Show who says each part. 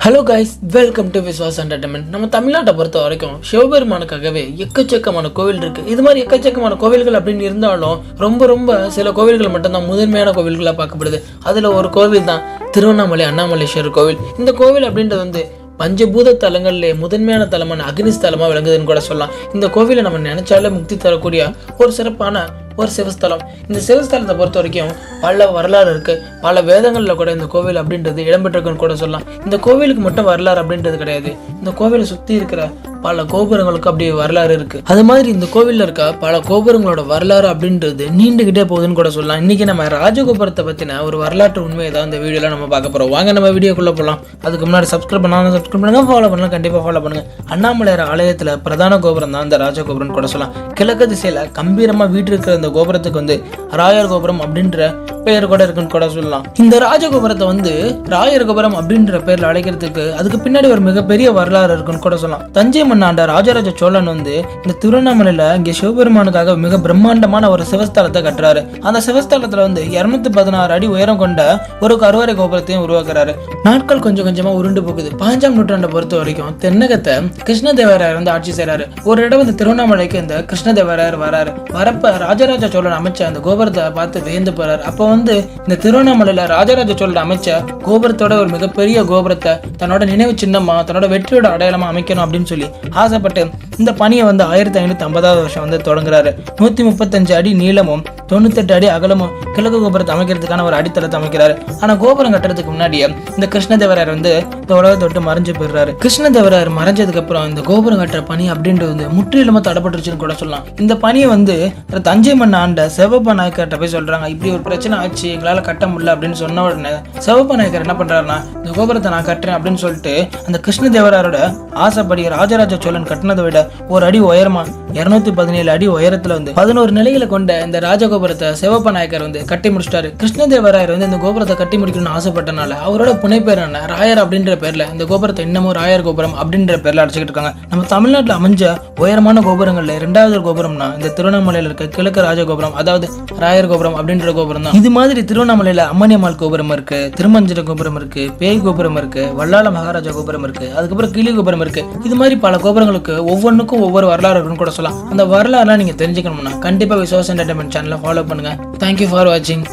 Speaker 1: Hello guys, welcome to Vishwas entertainment. நம்ம தமிழ்நாட்டை பொறுத்த வரைக்கும் சிவபெருமானுக்காகவே எக்கச்சக்கமான கோவில் இருக்கு. இது மாதிரி எக்கச்சக்கமான கோவில்கள் அப்படின்னு இருந்தாலும் ரொம்ப சில கோவில்கள் மட்டும்தான் முதன்மையான கோவில்களாக பார்க்கப்படுது. அதில் ஒரு கோவில் தான் திருவண்ணாமலை அண்ணாமலேஸ்வரர் கோவில். இந்த கோவில் அப்படின்றது பஞ்சபூத தலங்கள்லேயே முதன்மையான தலமான அக்னி ஸ்தலமாக விளங்குதுன்னு கூட சொல்லலாம். இந்த கோவிலை நம்ம நினைச்சாலே முக்தி தரக்கூடிய ஒரு சிறப்பான ஒரு சிவஸ்தலம். இந்த சிவஸ்தலத்தை பொறுத்த வரைக்கும் பல வரலாறு இருக்கு. பல வேதங்களில் கூட இந்த கோவில் அப்படின்றது இடம்பெற்றிருக்குன்னு கூட சொல்லலாம். இந்த கோவிலுக்கு மட்டும் வரலாறு அப்படின்றது கிடையாது. இந்த கோவிலை சுற்றி இருக்கிற பல கோபுரங்களுக்கு அப்படி வரலாறு இருக்கு. அது மாதிரி இந்த கோவில்ல இருக்க பல கோபுரங்களோட வரலாறு அப்படின்றது நீண்டுகிட்டே போகுதுன்னு கூட சொல்லலாம். இன்னைக்கு நம்ம ராஜகோபுரத்தை பத்தின ஒரு வரலாற்று உண்மையை தான் இந்த வீடியோல நம்ம பார்க்க போறோம். வாங்க நம்ம வீடியோக்குள்ள போகலாம். அதுக்கு முன்னாடி சப்ஸ்கிரைப் பண்ணாலும் சப்ஸ்கிரைப் பண்ணுங்க, ஃபாலோ பண்ணலாம், கண்டிப்பா ஃபாலோ பண்ணுங்க. அண்ணாமலையார் ஆலயத்துல பிரதான கோபுரம் தான் இந்த ராஜகோபுரம் கூட சொல்லலாம். கிழக்கு திசையில கம்பீரமா வீட்டு இருக்கிற இந்த கோபுரத்துக்கு ராயர் கோபுரம் அப்படின்ற பெயர் கூட இருக்குன்னு கூட சொல்லலாம். இந்த ராஜகோபுரத்தை ராயர் கோபுரம் அப்படின்ற பெயர்ல அழைக்கிறதுக்கு அதுக்கு பின்னாடி ஒரு மிகப்பெரிய வரலாறு இருக்குன்னு கூட சொல்லலாம். தஞ்சை மன்னாண்ட ராஜராஜ சோழன் இந்த திருவண்ணாமலையில இங்க சிவபெருமானுக்காக மிக பிரம்மாண்டமான ஒரு சிவஸ்தலத்தை கட்டுறாரு. அந்த சிவஸ்தலத்துல 216 அடி உயரம் கொண்ட ஒரு கருவறை கோபுரத்தையும் உருவாக்குறாரு. நாட்கள் கொஞ்சம் கொஞ்சமா உருண்டு போகுது. 15ஆம் நூற்றாண்டை பொறுத்த வரைக்கும் தென்னகத்தை கிருஷ்ணதேவராயர் ஆட்சி செய்யறாரு. ஒரு இடம் திருவண்ணாமலைக்கு இந்த கிருஷ்ணதேவராயர் வராரு. வரப்ப ராஜராஜ சோழன் அமைச்ச அந்த கோபுரத்தை பார்த்து வியந்து போறாரு. அப்போ இந்த திருவண்ணாமலையில ராஜராஜ சோழன் அமைச்ச கோபுரத்தோட ஒரு மிகப்பெரிய கோபுரத்தை தன்னோட நினைவு சின்னமா தன்னோட வெற்றியோட அடையாளமா அமைக்கணும் அப்படின்னு சொல்லி ஆசைப்பட்டு இந்த பணியை 1550 வருஷம் தொடங்குறாரு. 135 அடி நீளமும் 98 அடி அகலமும் கிழக்கு கோபுரத்தை அமைக்கிறதுக்கான ஒரு அடித்தளத்தை அமைக்கிறாரு. ஆனா கோபுரம் கட்டுறதுக்கு முன்னாடியே இந்த கிருஷ்ணதேவராயர் இந்த உலகத்தை விட்டு மறைஞ்சு போயிடுறாரு. கிருஷ்ணதேவராயர் மறைஞ்சதுக்கு அப்புறம் இந்த கோபுரம் கட்டுற பணி அப்படின்றது முற்றிலுமா தடைப்பட்டுருச்சுன்னு கூட சொல்லலாம். இந்த பணியை தஞ்சை மன்ன ஆண்ட சிவப்ப நாயக்கர்கிட்ட போய் சொல்றாங்க. இப்படி ஒரு பிரச்சனை ஆச்சு, எங்களால கட்ட முடியல அப்படின்னு சொன்ன உடனே சிவப்ப நாயக்கர் என்ன பண்றாருன்னா, இந்த கோபுரத்தை நான் கட்டுறேன் அப்படின்னு சொல்லிட்டு அந்த கிருஷ்ணதேவராயரோட ஆசைப்படி ராஜராஜ சோழன் கட்டினதை விட ஒரு அடி உயரமா 217 அடி உயரத்துல 11 நிலைகளை கொண்ட இந்த ராஜகோபுரத்தை சிவப்ப நாயக்கர் கட்டி முடிச்சிட்டாரு. கிருஷ்ணதேவராயர் இந்த கோபுரத்தை கட்டி முடிக்கணும்னு ஆசைப்பட்டனால அவரோட புனைப்பேர் ராயர் அப்படின்ற பேர்ல இந்த கோபுரத்தை இன்னமும் ராயர் கோபுரம் அப்படின்ற பேர்ல அடிச்சுக்கிட்டு இருக்காங்க. நம்ம தமிழ்நாட்டில் அமைஞ்ச உயரமான கோபுரங்கள்ல 2வது கோபுரம்னா இந்த திருவண்ணாமலையில இருக்க கிழக்கு ராஜகோபுரம், அதாவது ராயர் கோபுரம் அப்படின்ற கோபுரம் தான். இது மாதிரி திருவண்ணாமலையில அம்மணியம்மாள் கோபுரம் இருக்கு, திருமஞ்சன கோபுரம் இருக்கு, பேய் கோபுரம் இருக்கு, வல்லாள மகாராஜா கோபுரம் இருக்கு, அதுக்கப்புறம் கிளி கோபுரம் இருக்கு. இது மாதிரி பல கோபுரங்களுக்கு ஒவ்வொன்றுக்கும் ஒவ்வொரு வரலாறு இருக்குன்னு கூட சொல்லலாம். அந்த வரலாறுலாம் நீங்க தெரிஞ்சுக்கணும்னா கண்டிப்பா விஸ்வாஸ் என்டர்டைன்மெண்ட் சேனலை ஃபாலோ பண்ணுங்க. தேங்க்யூ ஃபார் வாட்சிங்.